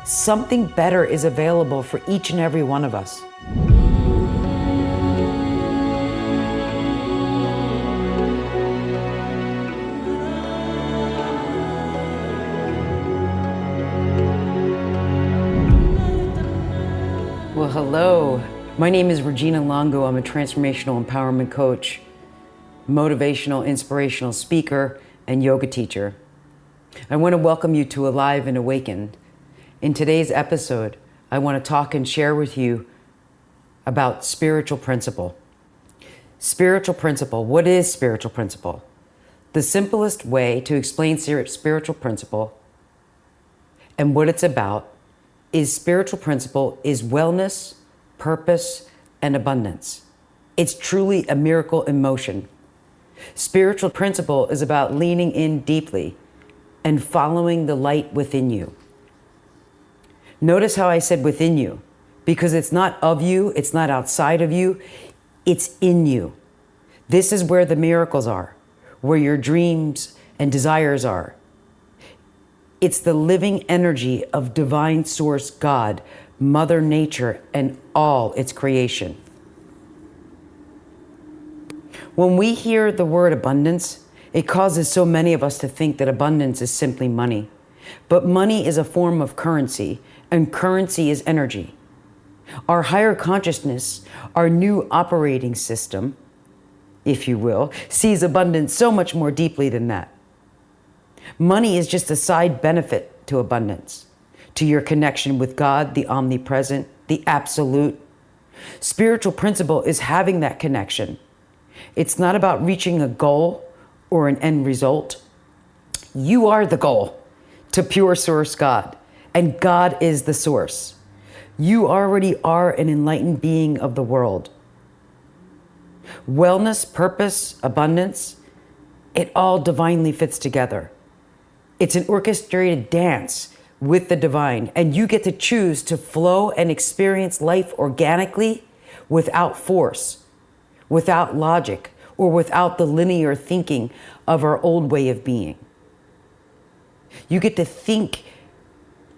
something better is available for each and every one of us. Well, hello. My name is Regina. I'm a transformational empowerment coach, motivational, inspirational speaker, and yoga teacher. I want to welcome you to Alive and Awakened. In today's episode, I want to talk and share with you about spiritual principle. Spiritual principle. What is spiritual principle? The simplest way to explain spiritual principle and what it's about is spiritual principle is wellness, purpose, and abundance. It's truly a miracle in motion. Spiritual principle is about leaning in deeply and following the light within you. Notice how I said within you, because it's not of you, it's not outside of you, it's in you. This is where the miracles are, where your dreams and desires are. It's the living energy of divine source God, Mother Nature, and all its creation. When we hear the word abundance, it causes so many of us to think that abundance is simply money. But money is a form of currency, and currency is energy. Our higher consciousness, our new operating system, if you will, sees abundance so much more deeply than that. Money is just a side benefit to abundance, to your connection with God, the omnipresent, the absolute. Spiritual principle is having that connection. It's not about reaching a goal or an end result. You are the goal to pure source God. And God is the source. You already are an enlightened being of the world. Wellness, purpose, abundance, it all divinely fits together. It's an orchestrated dance with the divine, and you get to choose to flow and experience life organically without force, without logic, or without the linear thinking of our old way of being. You get to think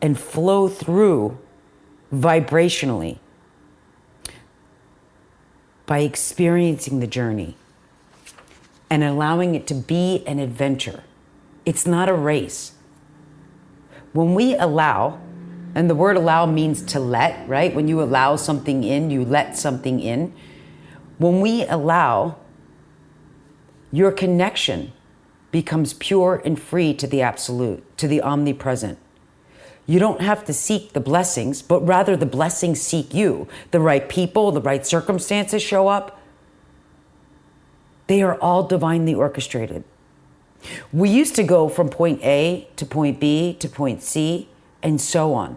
and flow through vibrationally by experiencing the journey and allowing it to be an adventure. It's not a race. When we allow, and the word allow means to let, right? When you allow something in, you let something in. When we allow, your connection becomes pure and free to the absolute, to the omnipresent. You don't have to seek the blessings, but rather the blessings seek you. The right people, the right circumstances show up. They are all divinely orchestrated. We used to go from point A to point B to point C and so on.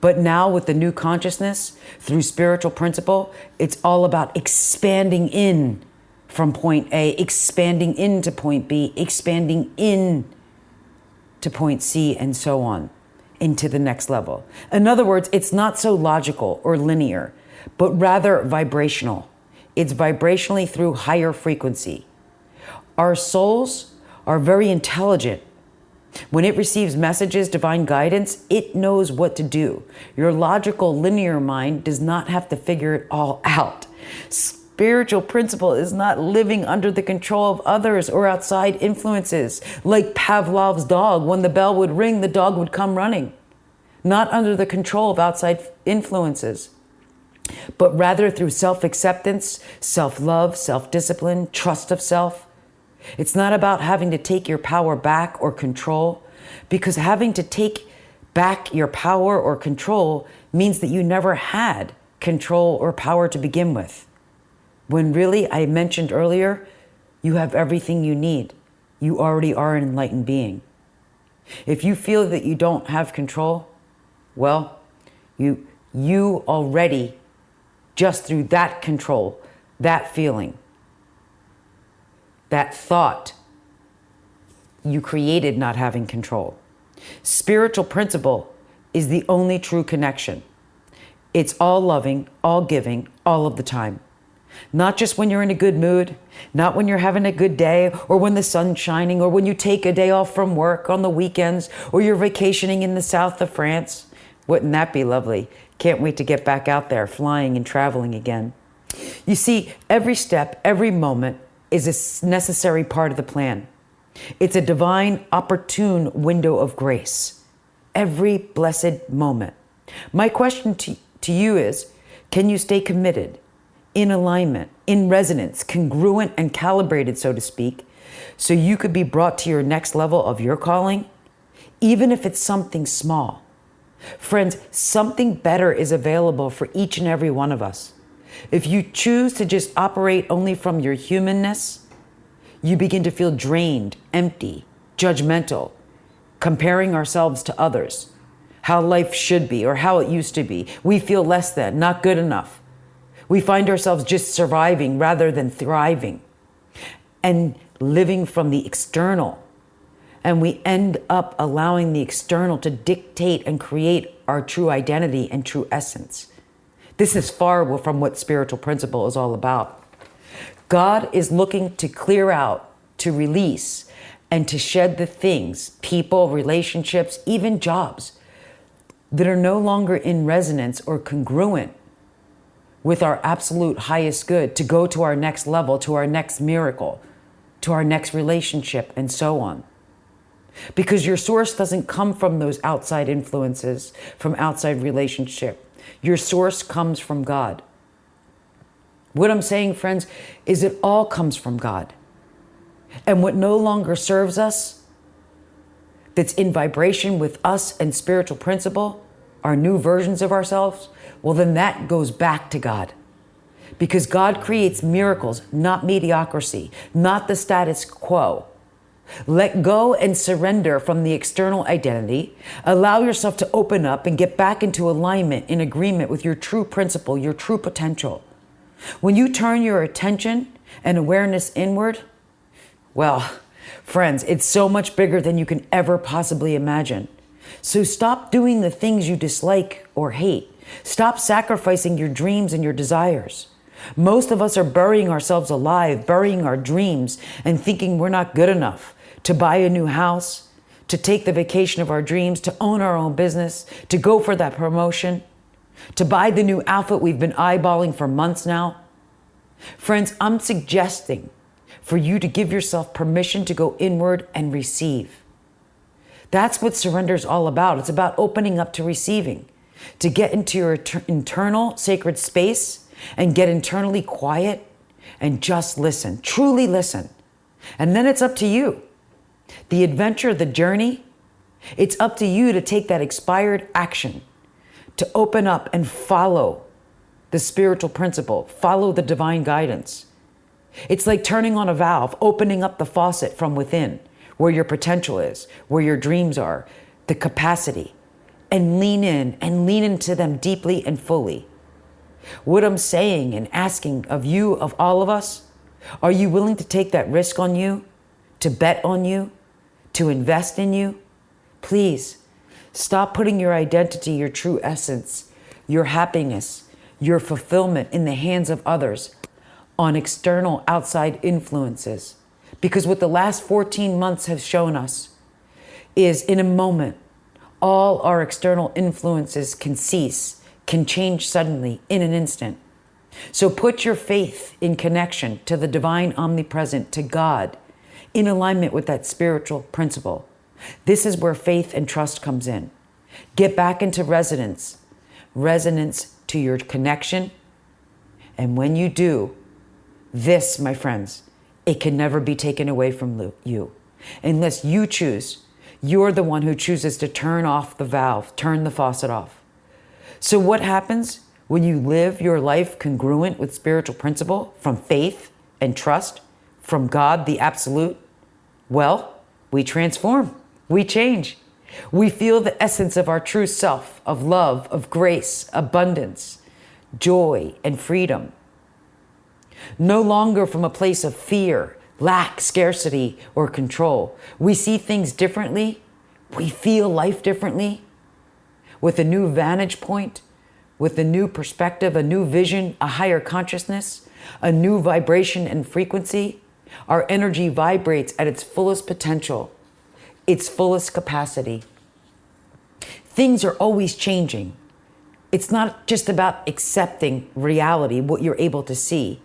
But now with the new consciousness, through spiritual principle, it's all about expanding in from point A, expanding into point B, expanding in to point C and so on, into the next level. In other words, it's not so logical or linear, but rather vibrational. It's vibrationally through higher frequency. Our souls are very intelligent. When it receives messages, divine guidance, it knows what to do. Your logical, linear mind does not have to figure it all out. Spiritual principle is not living under the control of others or outside influences. Like Pavlov's dog, when the bell would ring, the dog would come running. Not under the control of outside influences, but rather through self-acceptance, self-love, self-discipline, trust of self. It's not about having to take your power back or control, because having to take back your power or control means that you never had control or power to begin with. When really, I mentioned earlier, you have everything you need. You already are an enlightened being. If you feel that you don't have control, well, you already, just through that control, that feeling, that thought, you created not having control. Spiritual principle is the only true connection. It's all loving, all giving, all of the time. Not just when you're in a good mood, not when you're having a good day, or when the sun's shining, or when you take a day off from work on the weekends, or you're vacationing in the south of France. Wouldn't that be lovely? Can't wait to get back out there flying and traveling again. You see, every step, every moment is a necessary part of the plan. It's a divine, opportune window of grace. Every blessed moment. My question to you is, can you stay committed, in alignment, in resonance, congruent and calibrated, so to speak, so you could be brought to your next level of your calling, even if it's something small? Friends, something better is available for each and every one of us. If you choose to just operate only from your humanness, you begin to feel drained, empty, judgmental, comparing ourselves to others, how life should be or how it used to be. We feel less than, not good enough. We find ourselves just surviving rather than thriving and living from the external. And we end up allowing the external to dictate and create our true identity and true essence. This is far from what spiritual principle is all about. God is looking to clear out, to release, and to shed the things, people, relationships, even jobs, that are no longer in resonance or congruent with our absolute highest good, to go to our next level, to our next miracle, to our next relationship, and so on. Because your source doesn't come from those outside influences, from outside relationship. Your source comes from God. What I'm saying, friends, is it all comes from God. And what no longer serves us, that's in vibration with us and spiritual principle, our new versions of ourselves, well, then that goes back to God. Because God creates miracles, not mediocrity, not the status quo. Let go and surrender from the external identity. Allow yourself to open up and get back into alignment, in agreement with your true principle, your true potential. When you turn your attention and awareness inward, well, friends, it's so much bigger than you can ever possibly imagine. So stop doing the things you dislike or hate. Stop sacrificing your dreams and your desires. Most of us are burying ourselves alive, burying our dreams, and thinking we're not good enough to buy a new house, to take the vacation of our dreams, to own our own business, to go for that promotion, to buy the new outfit we've been eyeballing for months now. Friends, I'm suggesting for you to give yourself permission to go inward and receive. That's what surrender is all about. It's about opening up to receiving, to get into your internal sacred space and get internally quiet and just listen, truly listen. And then it's up to you. The adventure, the journey, it's up to you to take that expired action, to open up and follow the spiritual principle, follow the divine guidance. It's like turning on a valve, opening up the faucet from within, where your potential is, where your dreams are, the capacity, and lean in and lean into them deeply and fully. What I'm saying and asking of you, of all of us, are you willing to take that risk on you, to bet on you, to invest in you? Please stop putting your identity, your true essence, your happiness, your fulfillment in the hands of others on external outside influences. Because what the last 14 months have shown us is, in a moment, all our external influences can cease, can change suddenly in an instant. So put your faith in connection to the divine omnipresent, to God, in alignment with that spiritual principle. This is where faith and trust comes in. Get back into resonance to your connection. And when you do, this, my friends, it can never be taken away from you. Unless you choose, you're the one who chooses to turn off the valve, turn the faucet off. So what happens when you live your life congruent with spiritual principle, from faith and trust, from God, the absolute? Well, we transform, we change. We feel the essence of our true self, of love, of grace, abundance, joy, and freedom. No longer from a place of fear, lack, scarcity, or control. We see things differently. We feel life differently, with a new vantage point, with a new perspective, a new vision, a higher consciousness, a new vibration and frequency. Our energy vibrates at its fullest potential, its fullest capacity. Things are always changing. It's not just about accepting reality, what you're able to see,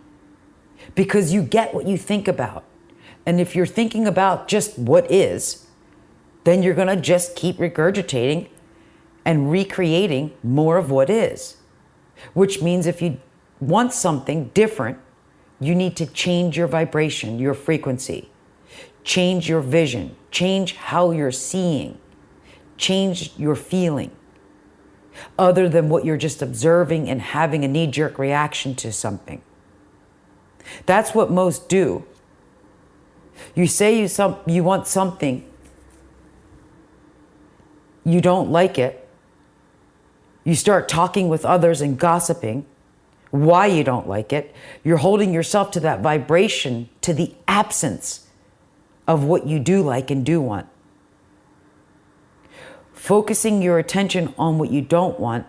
because you get what you think about. And if you're thinking about just what is, then you're going to just keep regurgitating and recreating more of what is. Which means if you want something different, you need to change your vibration, your frequency, change your vision, change how you're seeing, change your feeling, other than what you're just observing and having a knee-jerk reaction to something. That's what most do. You say you want something, you don't like it, you start talking with others and gossiping why you don't like it. You're holding yourself to that vibration, to the absence of what you do like and do want. Focusing your attention on what you don't want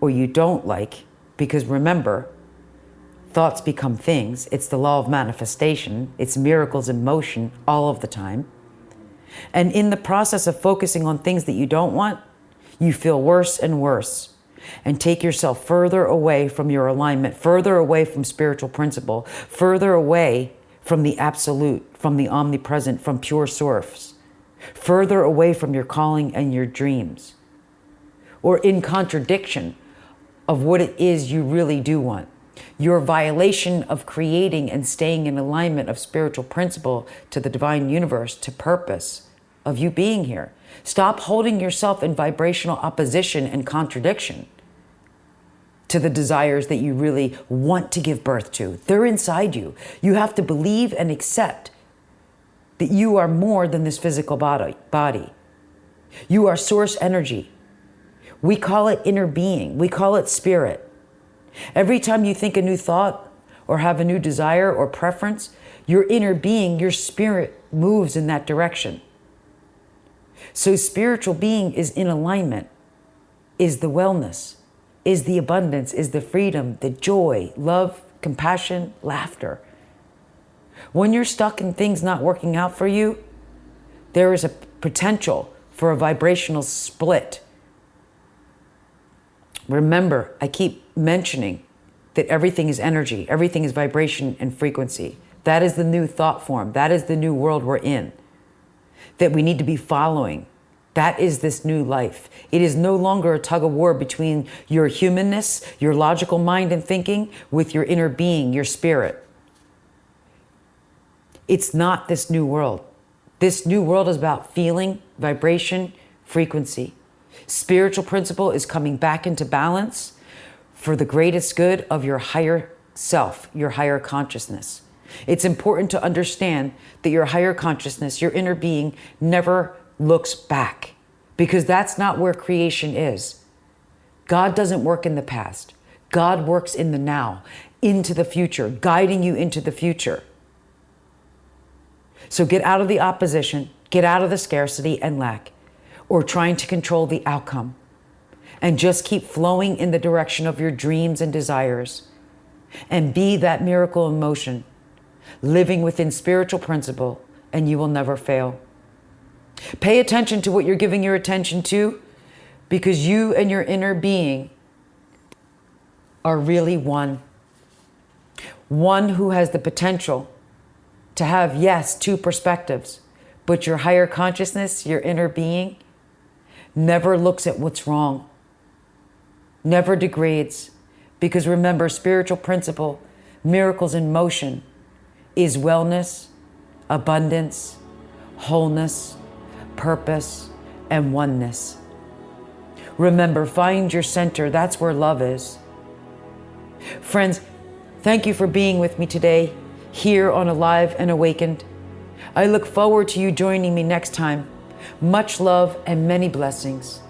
or you don't like, because remember, thoughts become things. It's the law of manifestation. It's miracles in motion all of the time. And in the process of focusing on things that you don't want, you feel worse and worse and take yourself further away from your alignment, further away from spiritual principle, further away from the absolute, from the omnipresent, from pure source, further away from your calling and your dreams, or in contradiction of what it is you really do want. Your violation of creating and staying in alignment of spiritual principle to the divine universe, to purpose of you being here. Stop holding yourself in vibrational opposition and contradiction to the desires that you really want to give birth to. They're inside you. You have to believe and accept that you are more than this physical body. You are source energy. We call it inner being. We call it spirit. Every time you think a new thought or have a new desire or preference, your inner being, your spirit moves in that direction. So spiritual being is in alignment, is the wellness, is the abundance, is the freedom, the joy, love, compassion, laughter. When you're stuck in things not working out for you, there is a potential for a vibrational split. Remember, I keep mentioning that everything is energy, everything is vibration and frequency. That is the new thought form. That is the new world we're in, that we need to be following. That is this new life. It is no longer a tug of war between your humanness, your logical mind and thinking, with your inner being, your spirit. It's not this new world. This new world is about feeling, vibration, frequency. Spiritual principle is coming back into balance for the greatest good of your higher self, your higher consciousness. It's important to understand that your higher consciousness, your inner being, never looks back, because that's not where creation is. God doesn't work in the past. God works in the now, into the future, guiding you into the future. So get out of the opposition, get out of the scarcity and lack, or trying to control the outcome, and just keep flowing in the direction of your dreams and desires, and be that miracle in motion, living within spiritual principle, and you will never fail. Pay attention to what you're giving your attention to, because you and your inner being are really one. One who has the potential to have, yes, two perspectives, but your higher consciousness, your inner being, never looks at what's wrong, never degrades, because remember, spiritual principle, miracles in motion, is wellness, abundance, wholeness, purpose, and oneness. Remember, find your center. That's where love is. Friends, thank you for being with me today, here on Alive and Awakened. I look forward to you joining me next time. Much love and many blessings.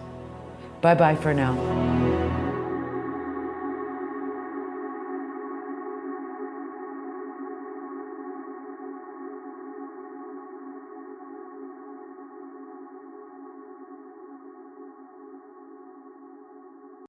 Bye-bye for now.